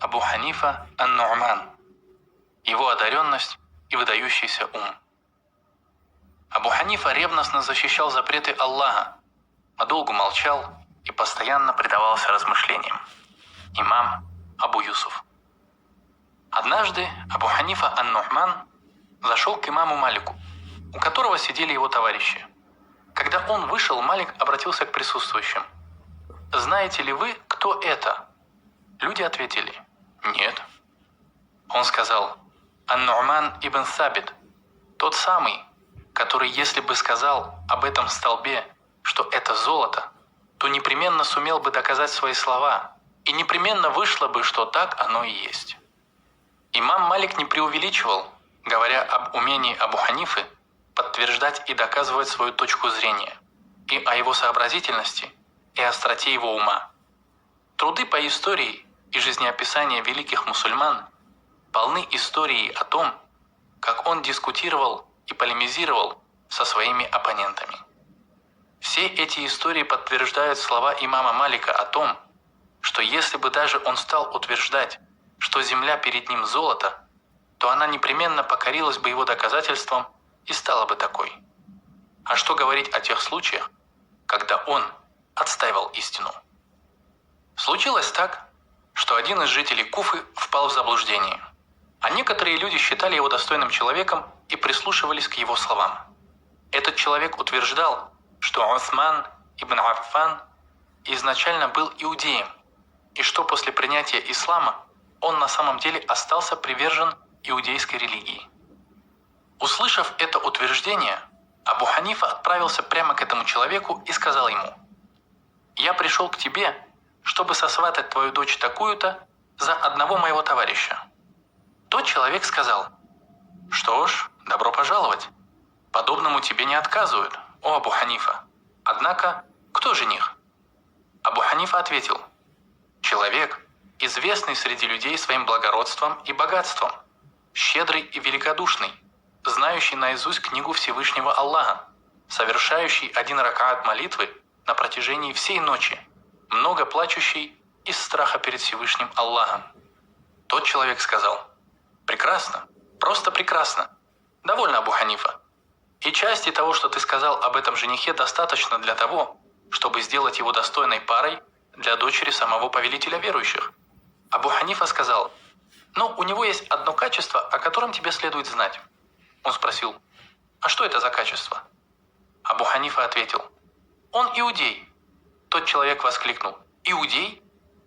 Абу Ханифа ан-Ну'ман. Его одаренность и выдающийся ум. Абу Ханифа ревностно защищал запреты Аллаха, подолгу молчал и постоянно предавался размышлениям. Имам Абу Юсуф. Однажды Абу Ханифа ан-Ну'ман зашел к имаму Малику, у которого сидели его товарищи. Когда он вышел, Малик обратился к присутствующим. «Знаете ли вы, кто это?» Люди ответили: «Нет». Он сказал: «Ан-Ну'ман ибн Сабит, тот самый, который, если бы сказал об этом столбе, что это золото, то непременно сумел бы доказать свои слова, и непременно вышло бы, что так оно и есть». Имам Малик не преувеличивал, говоря об умении Абу Ханифы подтверждать и доказывать свою точку зрения, и о его сообразительности и остроте его ума. Труды по истории и жизнеописания великих мусульман полны историей о том, как он дискутировал и полемизировал со своими оппонентами. Все эти истории подтверждают слова имама Малика о том, что если бы даже он стал утверждать, что земля перед ним золото, то она непременно покорилась бы его доказательствам и стала бы такой. А что говорить о тех случаях, когда он отстаивал истину? Случилось так, что один из жителей Куфы впал в заблуждение, а некоторые люди считали его достойным человеком и прислушивались к его словам. Этот человек утверждал, что Усман ибн Аффан изначально был иудеем, и что после принятия ислама он на самом деле остался привержен иудейской религии. Услышав это утверждение, Абу Ханифа отправился прямо к этому человеку и сказал ему: «Я пришел к тебе, чтобы сосватать твою дочь такую-то за одного моего товарища». Тот человек сказал: «Что ж, добро пожаловать. Подобному тебе не отказывают, о Абу Ханифа. Однако, кто жених?» Абу Ханифа ответил: «Человек, известный среди людей своим благородством и богатством, щедрый и великодушный, знающий наизусть книгу Всевышнего Аллаха, совершающий один ракаат молитвы на протяжении всей ночи, много плачущий из страха перед Всевышним Аллахом». Тот человек сказал: «Прекрасно, просто прекрасно. Довольно, Абу Ханифа. И части того, что ты сказал об этом женихе, достаточно для того, чтобы сделать его достойной парой для дочери самого повелителя верующих». Абу Ханифа сказал: «Но у него есть одно качество, о котором тебе следует знать». Он спросил: «А что это за качество?» Абу Ханифа ответил: «Он иудей». Тот человек воскликнул: «Иудей?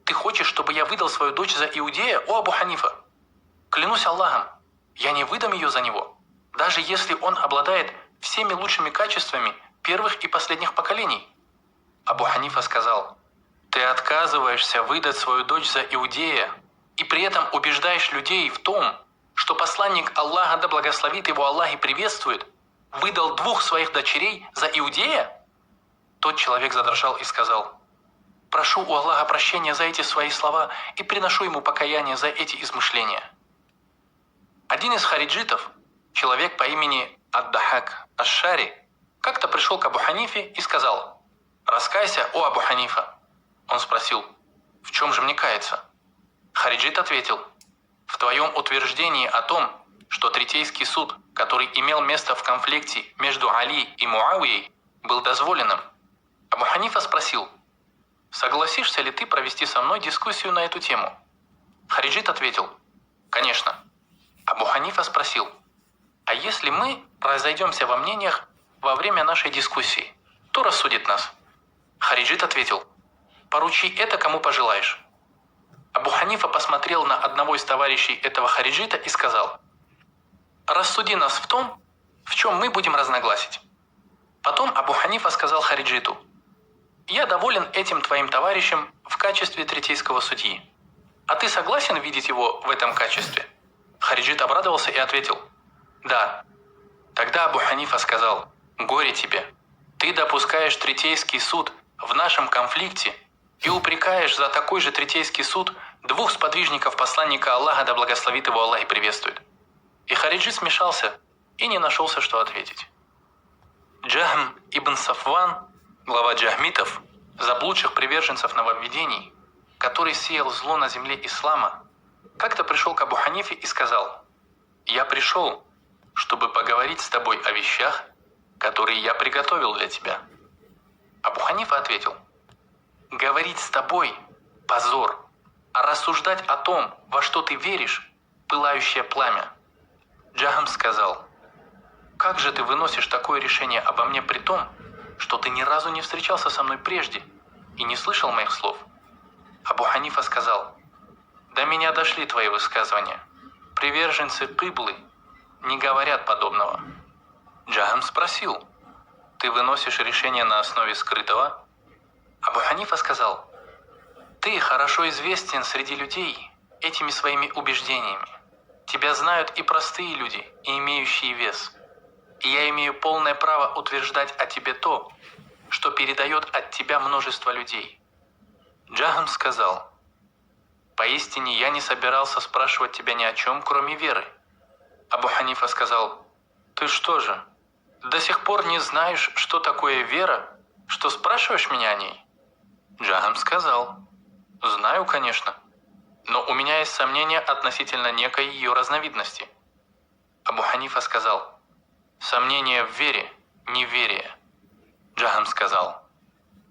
Ты хочешь, чтобы я выдал свою дочь за иудея, о Абу Ханифа? Клянусь Аллахом, я не выдам ее за него, даже если он обладает всеми лучшими качествами первых и последних поколений». Абу Ханифа сказал: «Ты отказываешься выдать свою дочь за иудея и при этом убеждаешь людей в том, что посланник Аллаха, да благословит его Аллах и приветствует, выдал двух своих дочерей за иудея?» Тот человек задрожал и сказал: «Прошу у Аллаха прощения за эти свои слова и приношу ему покаяние за эти измышления». Один из хариджитов, человек по имени Ад-Дахак Аш-Шари, как-то пришел к Абу Ханифе и сказал: «Раскайся, о Абу Ханифа». Он спросил: «В чем же мне каяться?» Хариджит ответил: «В твоем утверждении о том, что Третейский суд, который имел место в конфликте между Али и Муавией, был дозволенным». Абу Ханифа спросил: «Согласишься ли ты провести со мной дискуссию на эту тему?» Хариджит ответил: «Конечно». Абу Ханифа спросил: «А если мы разойдемся во мнениях во время нашей дискуссии, кто рассудит нас?» Хариджит ответил: «Поручи это кому пожелаешь». Абу Ханифа посмотрел на одного из товарищей этого хариджита и сказал: «Рассуди нас в том, в чем мы будем разногласить». Потом Абу Ханифа сказал хариджиту: «Я доволен этим твоим товарищем в качестве третейского судьи. А ты согласен видеть его в этом качестве?» Хариджит обрадовался и ответил: «Да». Тогда Абу Ханифа сказал: «Горе тебе! Ты допускаешь третейский суд в нашем конфликте и упрекаешь за такой же третейский суд двух сподвижников посланника Аллаха, да благословит его Аллах и приветствует». И хариджит смешался и не нашелся, что ответить. Джахм ибн Сафван, глава джахмитов, заблудших приверженцев нововведений, который сеял зло на земле ислама, как-то пришел к Абу Ханифе и сказал: «Я пришел, чтобы поговорить с тобой о вещах, которые я приготовил для тебя». Абу Ханифа ответил: «Говорить с тобой – позор, а рассуждать о том, во что ты веришь – пылающее пламя». Джахам сказал: «Как же ты выносишь такое решение обо мне при том, что ты ни разу не встречался со мной прежде и не слышал моих слов?» Абу Ханифа сказал: «До меня дошли твои высказывания. Приверженцы кыблы не говорят подобного». Джахам спросил: «Ты выносишь решение на основе скрытого?» Абу Ханифа сказал: «Ты хорошо известен среди людей этими своими убеждениями. Тебя знают и простые люди, и имеющие вес. И я имею полное право утверждать о тебе то, что передает от тебя множество людей». Джахам сказал: «Поистине я не собирался спрашивать тебя ни о чем, кроме веры». Абу Ханифа сказал: «Ты что же, до сих пор не знаешь, что такое вера, что спрашиваешь меня о ней?» Джахам сказал: «Знаю, конечно, но у меня есть сомнения относительно некой ее разновидности». Абу Ханифа сказал: «Сомнение в вере – неверие». Джахам сказал: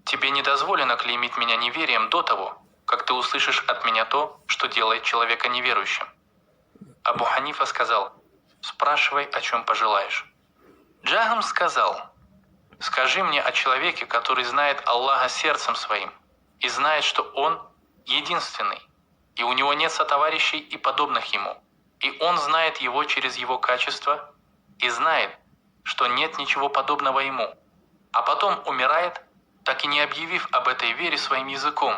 «Тебе не дозволено клеймить меня неверием до того, как ты услышишь от меня то, что делает человека неверующим». Абу Ханифа сказал: «Спрашивай, о чем пожелаешь». Джахам сказал: «Скажи мне о человеке, который знает Аллаха сердцем своим и знает, что Он единственный, и у него нет сотоварищей и подобных ему, и Он знает его через его качества и знает, что нет ничего подобного ему, а потом умирает, так и не объявив об этой вере своим языком.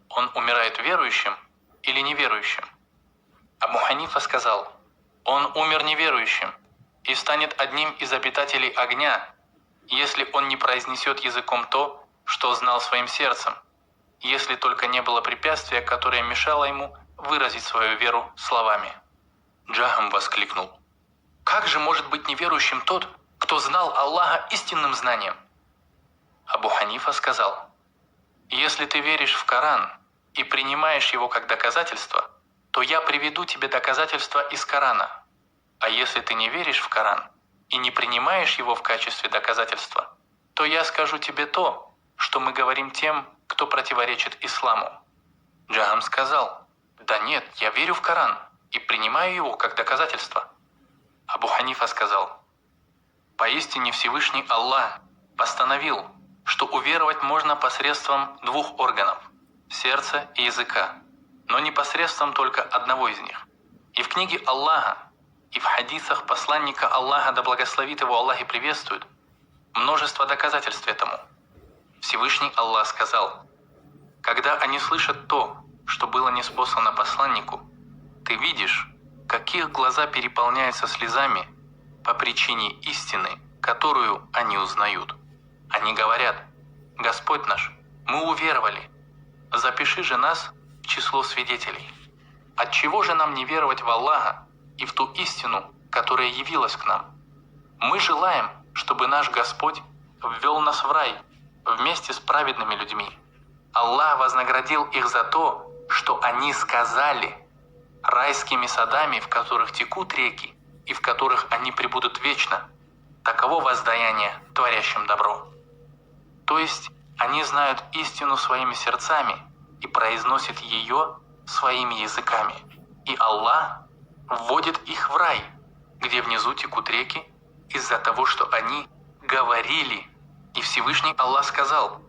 Он умирает верующим или неверующим?» Абу Ханифа сказал: «Он умер неверующим и станет одним из обитателей огня, если он не произнесет языком то, что знал своим сердцем, если только не было препятствия, которое мешало ему выразить свою веру словами». Джахам воскликнул: «Как же может быть неверующим тот, кто знал Аллаха истинным знанием?» Абу Ханифа сказал: «Если ты веришь в Коран и принимаешь его как доказательство, то я приведу тебе доказательства из Корана. А если ты не веришь в Коран и не принимаешь его в качестве доказательства, то я скажу тебе то, что мы говорим тем, кто противоречит исламу». Джахам сказал: «Да нет, я верю в Коран и принимаю его как доказательство». Абу Ханифа сказал: «Поистине Всевышний Аллах постановил, что уверовать можно посредством двух органов – сердца и языка, но не посредством только одного из них. И в книге Аллаха, и в хадисах посланника Аллаха, да благословит его Аллах и приветствует, множество доказательств этому. Всевышний Аллах сказал: когда они слышат то, что было ниспослано посланнику, ты видишь, как их глаза переполняются слезами по причине истины, которую они узнают. Они говорят: Господь наш, мы уверовали, запиши же нас в число свидетелей. Отчего же нам не веровать в Аллаха и в ту истину, которая явилась к нам? Мы желаем, чтобы наш Господь ввел нас в рай вместе с праведными людьми. Аллах вознаградил их за то, что они сказали: райскими садами, в которых текут реки, и в которых они пребудут вечно. Таково воздаяние творящим добро». То есть они знают истину своими сердцами и произносят ее своими языками. И Аллах вводит их в рай, где внизу текут реки, из-за того, что они говорили. И Всевышний Аллах сказал: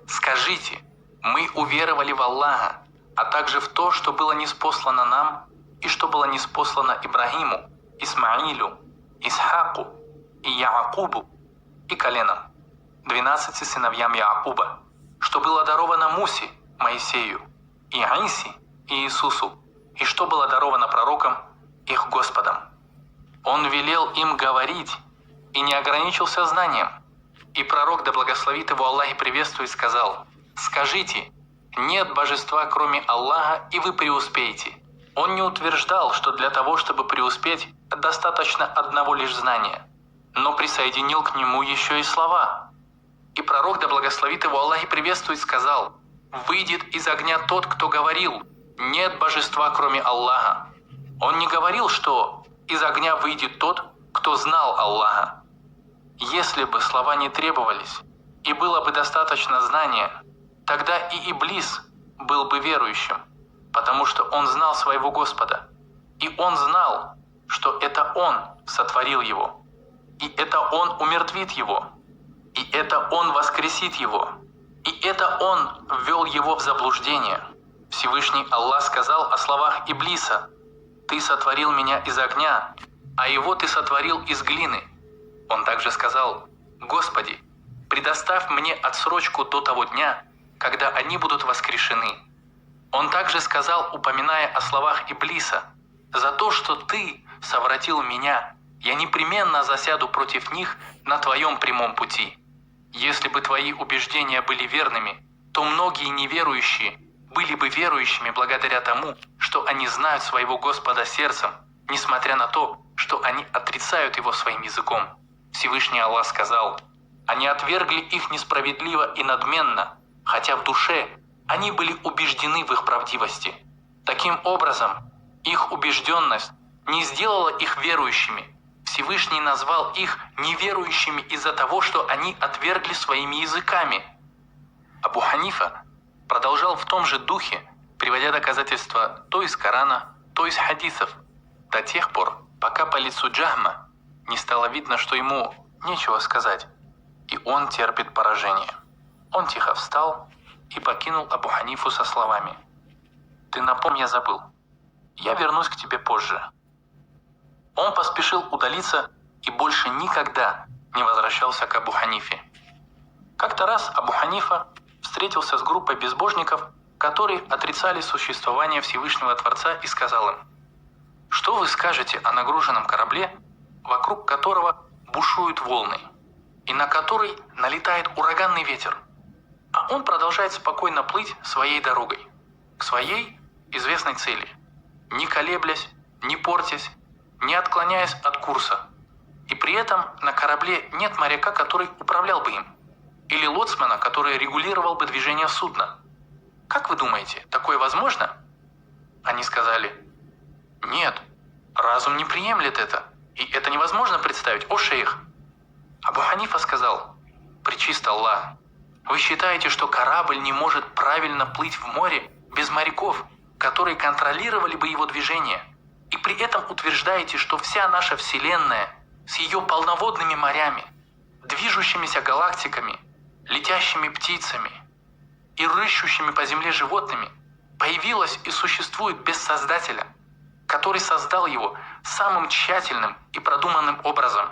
«Скажите, мы уверовали в Аллаха, а также в то, что было ниспослано нам, и что было ниспослано Ибрагиму, Исмаилю, Исхаку и Яакубу и коленам, 12 сыновьям Яакуба, что было даровано Мусе, Моисею, и Иисе и Иисусу, и что было даровано пророкам, их Господом. Он велел им говорить и не ограничился знанием. И пророк, да благословит его Аллах и приветствует, сказал: «Скажите, нет божества, кроме Аллаха, и вы преуспеете». Он не утверждал, что для того, чтобы преуспеть, достаточно одного лишь знания, но присоединил к нему еще и слова. И пророк, да благословит его Аллах и приветствует, сказал: «Выйдет из огня тот, кто говорил: нет божества, кроме Аллаха. Он не говорил, что из огня выйдет тот, кто знал Аллаха. Если бы слова не требовались, и было бы достаточно знания, тогда и Иблис был бы верующим, потому что он знал своего Господа. И он знал, что это он сотворил его, и это он умертвит его, и это он воскресит его, и это он ввел его в заблуждение. Всевышний Аллах сказал о словах Иблиса: «Ты сотворил меня из огня, а его ты сотворил из глины». Он также сказал: «Господи, предоставь мне отсрочку до того дня, когда они будут воскрешены». Он также сказал, упоминая о словах Иблиса: «За то, что ты совратил меня, я непременно засяду против них на твоем прямом пути». Если бы твои убеждения были верными, то многие неверующие были бы верующими благодаря тому, что они знают своего Господа сердцем, несмотря на то, что они отрицают его своим языком. Всевышний Аллах сказал: «Они отвергли их несправедливо и надменно, хотя в душе они были убеждены в их правдивости. Таким образом, их убежденность не сделала их верующими. Всевышний назвал их неверующими из-за того, что они отвергли своими языками». Абу Ханифа продолжал в том же духе, приводя доказательства то из Корана, то из хадисов, до тех пор, пока по лицу Джахма не стало видно, что ему нечего сказать, и он терпит поражение. Он тихо встал и покинул Абу Ханифу со словами: «Ты напомни, я забыл. Я вернусь к тебе позже». Он поспешил удалиться и больше никогда не возвращался к Абу Ханифе. Как-то раз Абу Ханифа встретился с группой безбожников, которые отрицали существование Всевышнего Творца, и сказал им: «Что вы скажете о нагруженном корабле, вокруг которого бушуют волны, и на который налетает ураганный ветер, а он продолжает спокойно плыть своей дорогой, к своей известной цели, не колеблясь, не портясь, не отклоняясь от курса, и при этом на корабле нет моряка, который управлял бы им, или лоцмана, который регулировал бы движение судна? Как вы думаете, такое возможно?» Они сказали: «Нет, разум не приемлет это, и это невозможно представить, о шейх». Абу Ханифа сказал: «Пречист Аллах, вы считаете, что корабль не может правильно плыть в море без моряков, которые контролировали бы его движение, и при этом утверждаете, что вся наша Вселенная с ее полноводными морями, движущимися галактиками, летящими птицами и рыщущими по земле животными появилась и существует без Создателя, который создал его самым тщательным и продуманным образом,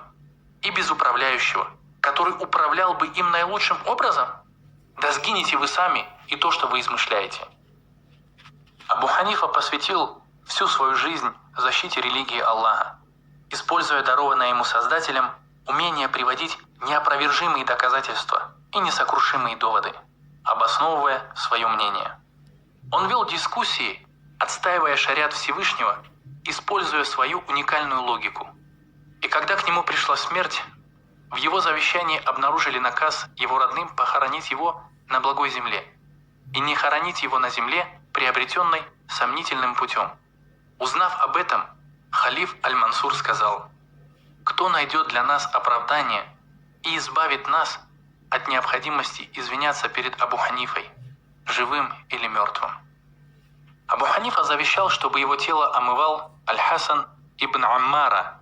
и без управляющего, который управлял бы им наилучшим образом? Да сгинете вы сами и то, что вы измышляете». Абу Ханифа посвятил всю свою жизнь защите религии Аллаха, используя дарованное ему Создателем умение приводить неопровержимые доказательства и несокрушимые доводы, обосновывая свое мнение. Он вел дискуссии, отстаивая шариат Всевышнего, используя свою уникальную логику. И когда к нему пришла смерть, в его завещании обнаружили наказ его родным похоронить его на благой земле и не хоронить его на земле, приобретенной сомнительным путем. Узнав об этом, халиф Аль-Мансур сказал: «Кто найдет для нас оправдание и избавит нас от необходимости извиняться перед Абу Ханифой, живым или мертвым?» Абу Ханифа завещал, чтобы его тело омывал Аль-Хасан ибн Аммара.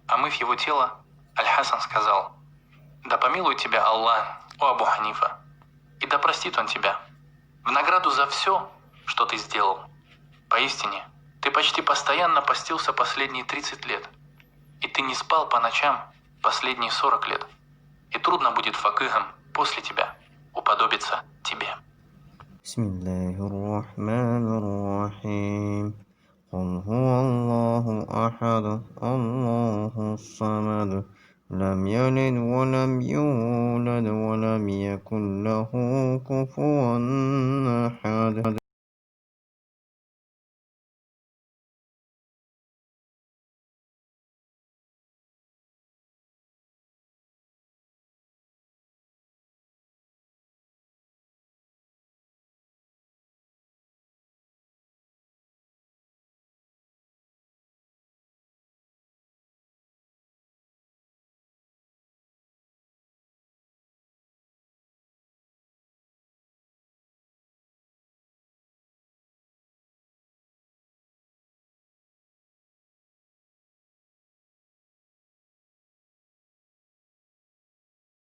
Омыв его тело, Аль-Хасан сказал: «Да помилует тебя Аллах, о Абу Ханифа, и да простит он тебя в награду за все, что ты сделал. Поистине, ты почти постоянно постился последние 30 лет, и ты не спал по ночам последние 40 лет, и трудно будет факыхам после тебя уподобиться тебе». Бисмиллахир-рахманир-рахим. Кул хуаллаху ахад, Аллаху самад. لم يلد ولم يولد ولم يكن له كفوا أحد